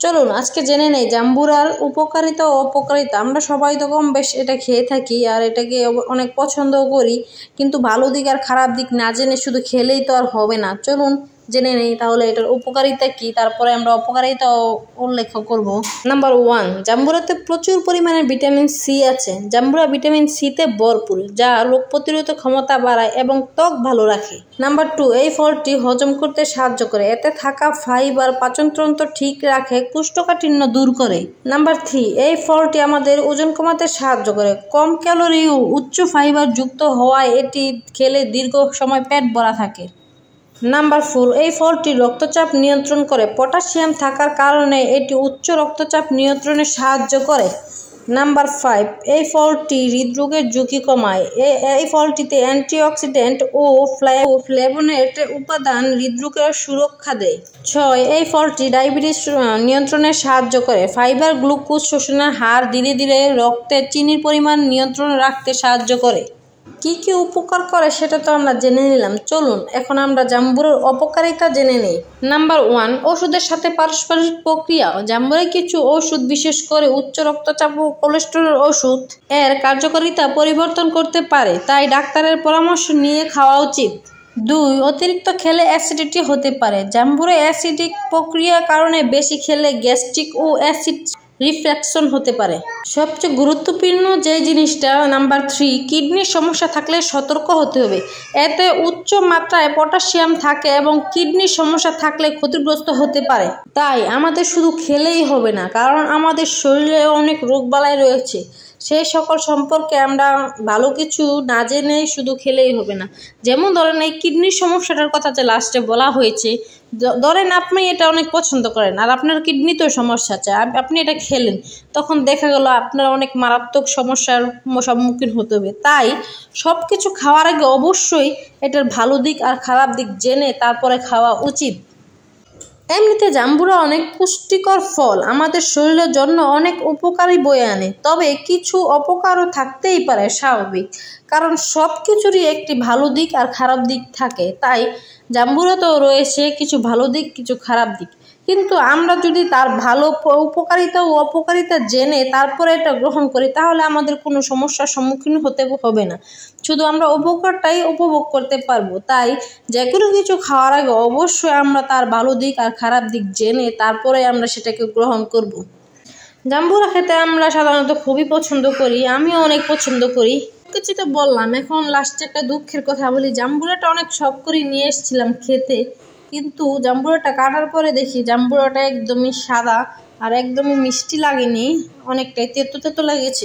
চলুন আজকে জেনে নেই জাম্বুরার উপকারিতা ও অপকারিতা। আমরা সবাই তো কম বেশ এটা খেয়ে থাকি আর এটাকে অনেক পছন্দও করি, কিন্তু ভালো দিক আর খারাপ দিক না জেনে শুধু খেলেই তো আর হবে না। চলুন জেনে নেই তাহলে এটার উপকারিতা কি, তারপরে আমরা অপকারিতাও উল্লেখ করব। নাম্বার 1, জাম্বুরাতে প্রচুর পরিমাণে ভিটামিন সি আছে। জাম্বুরা ভিটামিন সিতে ভরপুর, যা রোগ প্রতিরোধ ক্ষমতা বাড়ায় এবং ত্বক ভালো রাখে। নাম্বার 2, এই ফলটি হজম করতে সাহায্য করে। এতে থাকা ফাইবার পাচনতন্ত্র ঠিক রাখে, কোষ্ঠকাঠিন্য দূর করে। নাম্বার 3, এই ফলটি আমাদের ওজন কমাতে সাহায্য করে। কম ক্যালোরি ও উচ্চ ফাইবার যুক্ত হওয়ায় এটি খেলে দীর্ঘ সময় পেট ভরা থাকে। নাম্বার 4, এই ফলটি রক্তচাপ নিয়ন্ত্রণ করে। পটাশিয়াম থাকার কারণে এটি উচ্চ রক্তচাপ নিয়ন্ত্রণে সাহায্য করে। নাম্বার 5, এই ফলটি হৃদরোগের ঝুঁকি কমায়। এই ফলটিতে অ্যান্টিঅক্সিডেন্ট ও ফ্লেভোনয়েড উপাদান হৃদরোগের সুরক্ষা দেয়। 6, এই ফলটি ডায়াবেটিস নিয়ন্ত্রণে সাহায্য করে। ফাইবার গ্লুকোজ শোষণের হার ধীরে ধীরে রক্তে চিনির পরিমাণ নিয়ন্ত্রণে রাখতে সাহায্য করে। কি কি উপকার করে সেটা তো আমরা জেনে নিলাম। চলুন এখন আমরা জাম্বুরার অপকারিতা জেনে নিই। নাম্বার 1, ওষুধের সাথে পারস্পরিক প্রক্রিয়া। জাম্বুরায় কিছু ওষুধ, বিশেষ করে উচ্চ রক্তচাপ ও কোলেস্টেরল ওষুধ, এর কার্যকারিতা পরিবর্তন করতে পারে, তাই ডাক্তারের পরামর্শ নিয়ে খাওয়া উচিত। 2, অতিরিক্ত খেলে অ্যাসিডিটি হতে পারে। জাম্বুরা অ্যাসিডিক প্রক্রিয়ার কারণে বেশি খেলে গ্যাস্ট্রিক ও অ্যাসিড রিফ্লাকশন হতে পারে। সবচেয়ে গুরুত্বপূর্ণ যে জিনিসটা, নাম্বার 3, কিডনির সমস্যা থাকলে সতর্ক হতে হবে। এতে উচ্চ মাত্রায় পটাশিয়াম থাকে এবং কিডনির সমস্যা থাকলে ক্ষতিগ্রস্ত হতে পারে। তাই আমাদের শুধু খেলেই হবে না, কারণ আমাদের শরীরে অনেক রোগবালাই রয়েছে, সেই সকল সম্পর্কে আমরা ভালো কিছু না জেনে শুধু খেলেই হবে না। যেমন ধরেন এই কিডনির সমস্যাটার কথা যে লাস্টে বলা হয়েছে, ধরেন আপনি এটা অনেক পছন্দ করেন আর আপনার কিডনিতেও সমস্যা আছে, আপনি এটা খেলেন, তখন দেখা গেল আপনার অনেক মারাত্মক সমস্যার সম্মুখীন হতে হবে। তাই সব কিছু খাওয়ার আগে অবশ্যই এটার ভালো দিক আর খারাপ দিক জেনে তারপরে খাওয়া উচিত। এমনিতে জাম্বুরা অনেক পুষ্টিকর ফল, আমাদের শরীরের জন্য অনেক উপকারী বয়ে আনে, তবে কিছু অপকারও থাকতেই পারে, স্বাভাবিক, কারণ সব কিছুরই একটি ভালো দিক আর খারাপ দিক থাকে। তাই জাম্বুরাতেও রয়েছে কিছু ভালো দিক, কিছু খারাপ দিক, কিন্তু আমরা যদি তার ভালো উপকারিতা ও অপকারিতা জেনে তারপরে এটা গ্রহণ করি, তাহলে আমাদের কোনো সমস্যার সম্মুখীন হতে হবে না, শুধু আমরা উপকারটাই উপভোগ করতে পারবো। তাই যে কোনো কিছু খাওয়ার আগে অবশ্যই আমরা তার ভালো দিক আর খারাপ দিক জেনে তারপরে আমরা সেটাকে গ্রহণ করব। জাম্বুরা খেতে আমরা সাধারণত খুবই পছন্দ করি, আমিও অনেক পছন্দ করি। কিছু তো বললাম, এখন লাস্টে একটা দুঃখের কথা বলি। জাম্বুরাটা অনেক শখ করে নিয়ে এসেছিলাম খেতে, কিন্তু জাম্বুরাটা কাটার পরে দেখি জাম্বুরাটা একদমই সাদা আর একদমই মিষ্টি লাগেনি, অনেকটাই তেতো তেতো লেগেছে।